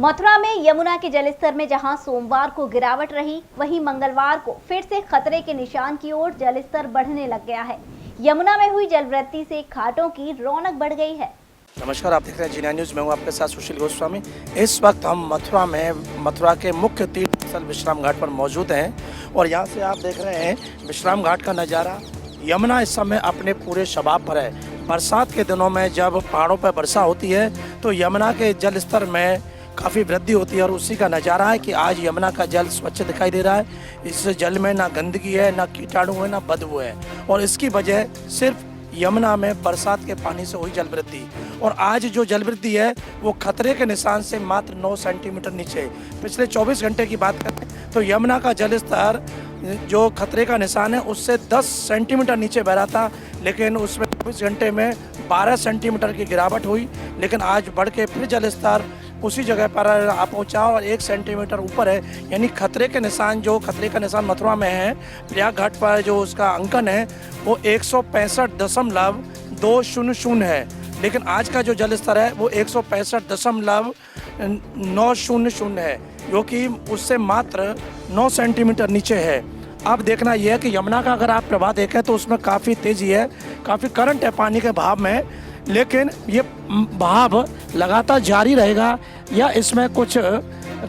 मथुरा में यमुना के जलस्तर में जहां सोमवार को गिरावट रही, वहीं मंगलवार को फिर से खतरे के निशान की ओर जलस्तर बढ़ने लग गया है। यमुना में हुई जलवृद्धि से घाटों की रौनक बढ़ गई है। नमस्कार, आप देख रहे हैं जी9 न्यूज़। मैं हूं आपके साथ सुशील गोस्वामी। इस वक्त हम मथुरा के मुख्य तीर्थ स्थल विश्राम घाट पर मौजूद हैं और यहाँ से आप देख रहे हैं विश्राम घाट का नज़ारा। यमुना इस समय अपने पूरे शबाब पर है। बरसात के दिनों में जब पहाड़ों पर वर्षा होती है तो यमुना के जल स्तर में काफ़ी वृद्धि होती है और उसी का नज़ारा है कि आज यमुना का जल स्वच्छ दिखाई दे रहा है। इस जल में ना गंदगी है, ना कीटाणु है, ना बदबू है और इसकी वजह सिर्फ यमुना में बरसात के पानी से हुई जल वृद्धि। और आज जो जल वृद्धि है वो खतरे के निशान से मात्र 9 सेंटीमीटर नीचे। पिछले 24 घंटे की बात करें तो यमुना का जल स्तर जो खतरे का निशान है उससे 10 सेंटीमीटर नीचे बह रहा था, लेकिन उसमें 24 घंटे में 12 सेंटीमीटर की गिरावट हुई। लेकिन आज बढ़ के फिर जल स्तर उसी जगह पर आ पहुँचा और 1 सेंटीमीटर ऊपर है। यानी खतरे का निशान मथुरा में है, प्रयाग घाट पर जो उसका अंकन है वो 165.200 है, लेकिन आज का जो जल स्तर है वो 165.900 है, जो कि उससे मात्र 9 सेंटीमीटर नीचे है। अब देखना यह है कि यमुना का अगर आप प्रवाह देखें तो उसमें काफ़ी तेज़ी है, काफ़ी करंट है पानी के बहाव में, लेकिन ये बहाव लगातार जारी रहेगा या इसमें कुछ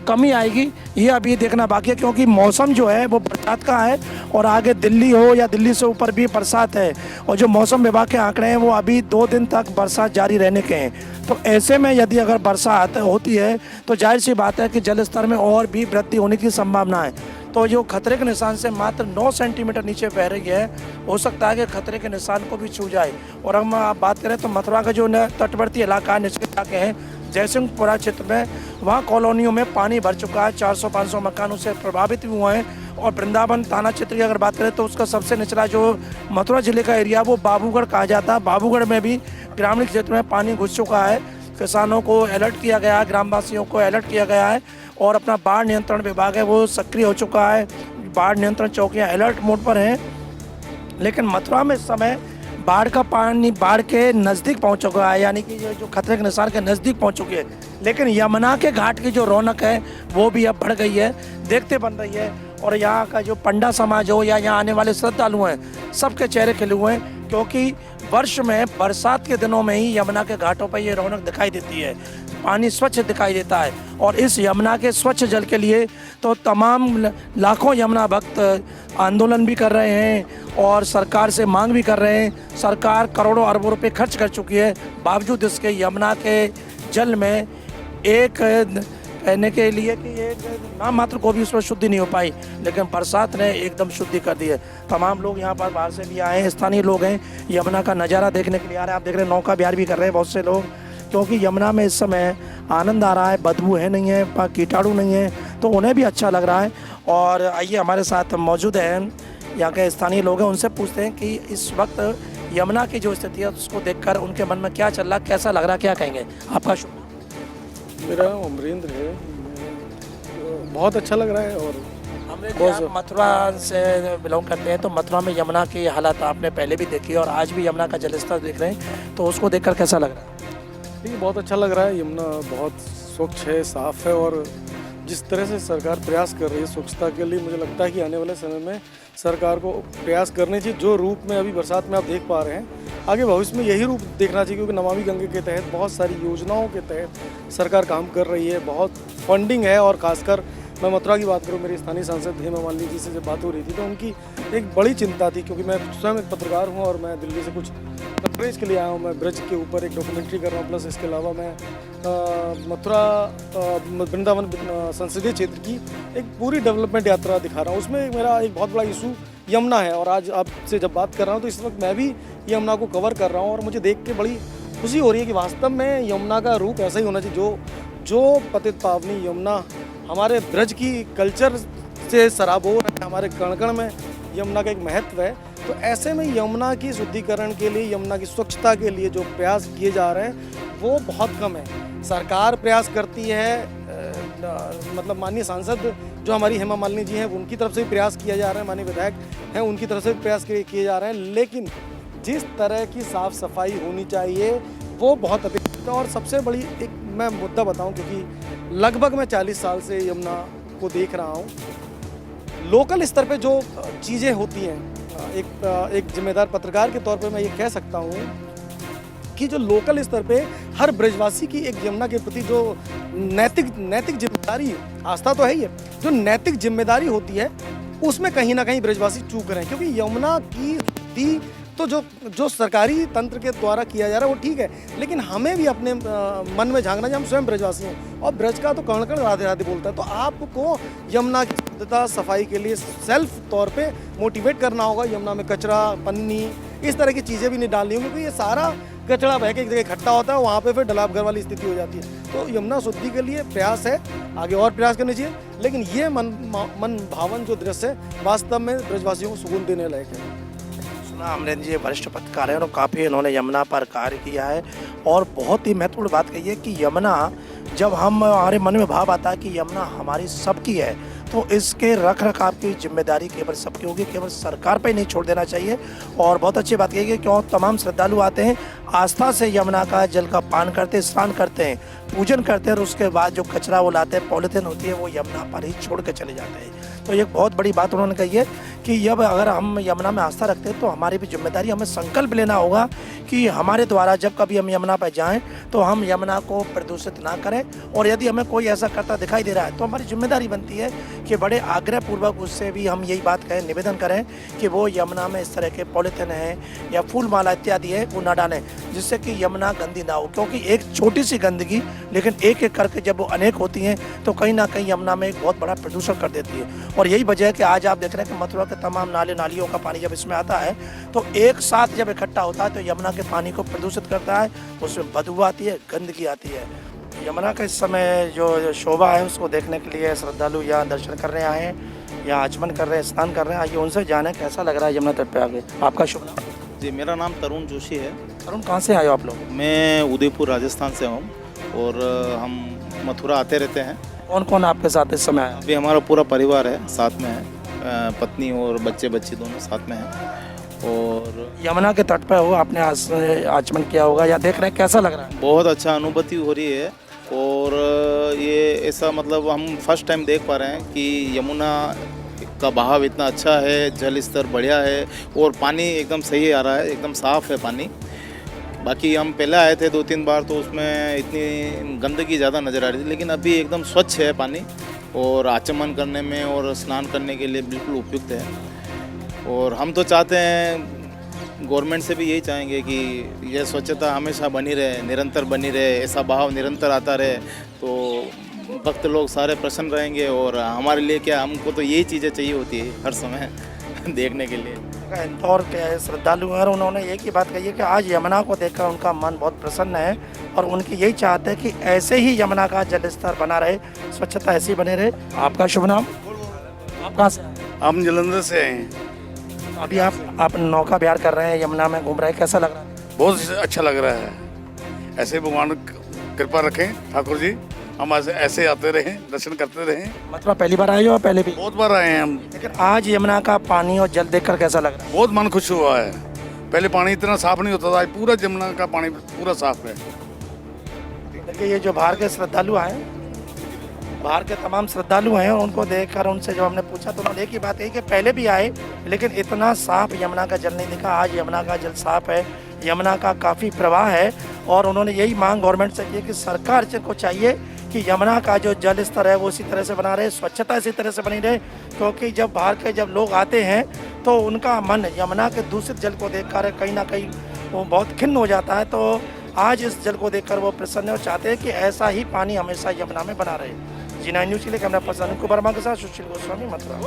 कमी आएगी ये अभी देखना बाकी है, क्योंकि मौसम जो है वो बरसात का है और आगे दिल्ली हो या दिल्ली से ऊपर भी बरसात है और जो मौसम विभाग के आंकड़े हैं वो अभी 2 दिन तक बरसात जारी रहने के हैं। तो ऐसे में यदि अगर बरसात होती है तो जाहिर सी बात है कि जल स्तर में और भी वृद्धि होने की संभावना है। तो जो खतरे के निशान से मात्र 9 सेंटीमीटर नीचे बह रही है, हो सकता है कि खतरे के निशान को भी छू जाए। और हम आप बात करें तो मथुरा का जो तटवर्ती इलाका निचले इलाके हैं, जयसिंहपुरा क्षेत्र में, वहाँ कॉलोनियों में पानी भर चुका है। 400-500 मकान उससे प्रभावित भी हुए हैं। और वृंदावन थाना क्षेत्र की अगर बात करें तो उसका सबसे निचला जो मथुरा जिले का एरिया वो बाबूगढ़ कहा जाता है। बाबूगढ़ में भी ग्रामीण क्षेत्र में पानी घुस चुका है। किसानों को अलर्ट किया गया है, ग्रामवासियों को अलर्ट किया गया है और अपना बाढ़ नियंत्रण विभाग है वो सक्रिय हो चुका है। बाढ़ नियंत्रण चौकियां अलर्ट मोड पर हैं। लेकिन मथुरा में इस समय बाढ़ का पानी बाढ़ के नज़दीक पहुंच चुका है, यानी कि जो खतरे के निशान के नज़दीक पहुंच चुकी है। लेकिन यमुना के घाट की जो रौनक है वो भी अब बढ़ गई है, देखते बन रही है। और यहाँ का जो पंडा समाज हो या यहाँ आने वाले श्रद्धालु हैं, सबके चेहरे खिले हुए हैं, क्योंकि वर्ष में बरसात के दिनों में ही यमुना के घाटों पर ये रौनक दिखाई देती है। पानी स्वच्छ दिखाई देता है और इस यमुना के स्वच्छ जल के लिए तो तमाम लाखों यमुना भक्त आंदोलन भी कर रहे हैं और सरकार से मांग भी कर रहे हैं। सरकार करोड़ों अरबों रुपए खर्च कर चुकी है, बावजूद इसके यमुना के जल में एक कहने के लिए कि एक नाम मात्र को भी उसमें शुद्धि नहीं हो पाई, लेकिन बरसात ने एकदम शुद्धि कर दी है। तमाम लोग यहाँ पर बाहर से भी आए हैं, स्थानीय लोग हैं, यमुना का नज़ारा देखने के लिए आ रहे हैं। आप देख रहे हैं नौका विहार भी कर रहे हैं बहुत से लोग, क्योंकि यमुना में इस समय आनंद आ रहा है, बदबू है नहीं है, कीटाणु नहीं है, तो उन्हें भी अच्छा लग रहा है। और आइए हमारे साथ मौजूद हैं यहाँ के स्थानीय लोग हैं, उनसे पूछते हैं कि इस वक्त यमुना की जो स्थिति है उसको देखकर उनके मन में क्या चल रहा, कैसा लग रहा, क्या कहेंगे? आपका शुभ? मेरा अमरेंद्र है। बहुत अच्छा लग रहा है। और आप मथुरा से बिलोंग करते हैं तो मथुरा में यमुना की हालत आपने पहले भी देखी और आज भी यमुना का जलस्तर देख रहे हैं, तो उसको देखकर कैसा लग रहा है? ठीक, बहुत अच्छा लग रहा है। यमुना बहुत स्वच्छ है, साफ़ है और जिस तरह से सरकार प्रयास कर रही है स्वच्छता के लिए, मुझे लगता है कि आने वाले समय में सरकार को प्रयास करने चाहिए। जो रूप में अभी बरसात में आप देख पा रहे हैं, आगे भविष्य में यही रूप देखना चाहिए, क्योंकि नमामि गंगे के तहत बहुत सारी योजनाओं के तहत सरकार काम कर रही है, बहुत फंडिंग है। और खासकर मैं मथुरा की बात करूं, मेरी स्थानीय सांसद हेमा मालिनी जी से जब बात हो रही थी तो उनकी एक बड़ी चिंता थी, क्योंकि मैं स्वयं एक पत्रकार हूं और मैं दिल्ली से कुछ कवरेज के लिए आया हूं। मैं ब्रज के ऊपर एक डॉक्यूमेंट्री कर रहा हूं, प्लस इसके अलावा मैं मथुरा वृंदावन संसदीय क्षेत्र की एक पूरी डेवलपमेंट यात्रा दिखा रहा हूँ। उसमें मेरा एक बहुत बड़ा इशू यमुना है और आज आपसे जब बात कर रहा हूँ तो इस वक्त मैं भी यमुना को कवर कर रहा हूँ और मुझे देख के बड़ी खुशी हो रही है कि वास्तव में यमुना का रूप ऐसा ही होना चाहिए। जो पतित पावनी यमुना हमारे ब्रज की कल्चर से सराबोर है, हमारे कण कण में यमुना का एक महत्व है। तो ऐसे में यमुना की शुद्धिकरण के लिए, यमुना की स्वच्छता के लिए जो प्रयास किए जा रहे हैं वो बहुत कम है। सरकार प्रयास करती है, मतलब माननीय सांसद जो हमारी हेमा मालिनी जी हैं उनकी तरफ से भी प्रयास किया जा रहा है, माननीय विधायक हैं उनकी तरफ से भी प्रयास किए जा रहे हैं, लेकिन जिस तरह की साफ़ सफाई होनी चाहिए वो बहुत अपेक्षित है। और सबसे बड़ी एक मैं मुद्दा बताऊं, क्योंकि लगभग मैं 40 साल से यमुना को देख रहा हूँ। लोकल स्तर पे जो चीज़ें होती हैं, एक जिम्मेदार पत्रकार के तौर पे मैं ये कह सकता हूँ कि जो लोकल स्तर पे हर ब्रजवासी की एक यमुना के प्रति जो नैतिक जिम्मेदारी, आस्था तो है ही है, जो नैतिक जिम्मेदारी होती है उसमें कहीं ना कहीं ब्रजवासी चूक रहे हैं। क्योंकि यमुना की शुद्धि तो जो सरकारी तंत्र के द्वारा किया जा रहा है वो ठीक है, लेकिन हमें भी अपने मन में झांकना चाहिए। हम स्वयं ब्रजवासी हैं और ब्रज का तो कण कण राधे राधे बोलता है। तो आपको यमुना की शुद्धता सफाई के लिए सेल्फ तौर पे मोटिवेट करना होगा। यमुना में कचरा, पन्नी, इस तरह की चीज़ें भी नहीं डालनी होंगी, क्योंकि ये सारा कचरा बह के एक जगह इकट्ठा होता है, वहाँ पे फिर डलाप घर वाली स्थिति हो जाती है। तो यमुना शुद्धि के लिए प्रयास है, आगे और प्रयास करने चाहिए, लेकिन ये मन भावन जो दृश्य है वास्तव में ब्रजवासियों को सुकून देने लायक है। सुना अमरेंद्र जी वरिष्ठ पत्रकार हैं और काफ़ी इन्होंने यमुना पर कार्य किया है और बहुत ही महत्वपूर्ण बात कही है कि यमुना, जब हमारे मन में भाव आता है कि यमुना हमारी सबकी है, तो इसके रख रखाव की जिम्मेदारी केवल सबकी होगी, केवल सरकार पे नहीं छोड़ देना चाहिए। और बहुत अच्छी बात कही है कि क्यों तमाम श्रद्धालु आते हैं, आस्था से यमुना का जल का पान करते हैं, स्नान करते हैं, पूजन करते हैं और उसके बाद जो कचरा वो लाते हैं, पॉलीथीन होती है, वो यमुना पर ही छोड़ के चले जाते हैं। तो ये बहुत बड़ी बात उन्होंने कही है कि जब अगर हम यमुना में आस्था रखते हैं तो हमारी भी जिम्मेदारी, हमें संकल्प लेना होगा कि हमारे द्वारा जब कभी हम यमुना पर जाएं तो हम यमुना को प्रदूषित ना करें। और यदि हमें कोई ऐसा करता दिखाई दे रहा है तो हमारी जिम्मेदारी बनती है कि बड़े आग्रहपूर्वक उससे भी हम यही बात कहें, निवेदन करें कि वो यमुना में इस तरह के पॉलीथीन है या फूल माला इत्यादि है वो ना डालें, जिससे कि यमुना गंदी ना हो। क्योंकि एक छोटी सी गंदगी लेकिन एक एक करके जब वो अनेक होती हैं तो कहीं ना कहीं यमुना में एक बहुत बड़ा प्रदूषण कर देती है। और यही वजह है कि आज आप देख रहे हैं कि मथुरा के तमाम नाले नालियों का पानी जब इसमें आता है तो एक साथ जब इकट्ठा होता है तो यमुना के पानी को प्रदूषित करता है, उसमें बदबू आती है, गंदगी आती है। यमुना का इस समय जो शोभा है उसको देखने के लिए श्रद्धालु यहाँ दर्शन करने आए हैं, यहाँ आचमन कर रहे हैं, स्नान कर रहे हैं। आइए उनसे जाने कैसा लग रहा है यमुना तट पे आगे। आपका शुभ नाम? जी, मेरा नाम तरुण जोशी है। तरुण, कहाँ से आए हो आप लोग? मैं उदयपुर राजस्थान से हूँ और हम मथुरा आते रहते हैं। कौन कौन आपके साथ इस समय आया? अभी हमारा पूरा परिवार है, साथ में है, पत्नी और बच्चे बच्ची दोनों साथ में हैं। और यमुना के तट पर हो, आपने आचमन किया होगा या देख रहे हैं, कैसा लग रहा है? बहुत अच्छा अनुभूति हो रही है। और ये ऐसा मतलब हम फर्स्ट टाइम देख पा रहे हैं कि यमुना का बहाव इतना अच्छा है, जल स्तर बढ़िया है और पानी एकदम सही आ रहा है, एकदम साफ़ है पानी। बाकी हम पहले आए थे 2-3 बार तो उसमें इतनी गंदगी ज़्यादा नज़र आ रही थी, लेकिन अभी एकदम स्वच्छ है पानी और आचमन करने में और स्नान करने के लिए बिल्कुल उपयुक्त है। और हम तो चाहते हैं, गवर्नमेंट से भी यही चाहेंगे कि यह स्वच्छता हमेशा बनी रहे, निरंतर बनी रहे, ऐसा बहाव निरंतर आता रहे तो भक्त लोग सारे प्रसन्न रहेंगे। और हमारे लिए क्या, हमको तो यही चीज़ें चाहिए होती है हर समय देखने के लिए। इंदौर के श्रद्धालु हैं और उन्होंने एक ही बात कही है कि आज यमुना को देखकर उनका मन बहुत प्रसन्न है और उनकी यही चाहते हैं कि ऐसे ही यमुना का जल स्तर बना रहे, स्वच्छता ऐसी बने रहे। आपका शुभ नाम? आप कहाँ से? हम जलंधर से हैं। अभी आप नौका विहार कर रहे हैं, यमुना में घूम रहे हैं, कैसा लग रहा है? बहुत अच्छा लग रहा है। ऐसे भगवान कृपा रखें ठाकुर जी, हम ऐसे आते रहें, दर्शन करते रहें। मथुरा पहली बार आए हो? पहले भी बहुत बार आए हैं हम। लेकिन आज यमुना का पानी और जल देखकर कैसा लग रहा है? बहुत मन खुश हुआ है। पहले पानी इतना साफ नहीं होता था, आज पूरा यमुना का पानी पूरा साफ है। देखिए ये जो बाहर के श्रद्धालु आए, बाहर के तमाम श्रद्धालु हैं और उनको देखकर उनसे जब हमने पूछा तो उन्होंने एक ही बात कही कि पहले भी आए लेकिन इतना साफ यमुना का जल नहीं दिखा। आज यमुना का जल साफ है, यमुना का काफ़ी प्रवाह है और उन्होंने यही मांग गवर्नमेंट से की कि सरकार को चाहिए कि यमुना का जो जल स्तर है वो इसी तरह से बना रहे, स्वच्छता इसी तरह से बनी रहे। क्योंकि जब बाहर के जब लोग आते हैं तो उनका मन यमुना के दूषित जल को देखकर कहीं ना कहीं वो बहुत खिन्न हो जाता है। तो आज इस जल को देखकर वो प्रसन्न और चाहते हैं कि ऐसा ही पानी हमेशा यमुना में बना रहे। जी9 न्यूज़ के लिए कैमरा पर्सन कुमार वर्मा के साथ सुशील गोस्वामी, मथुरा।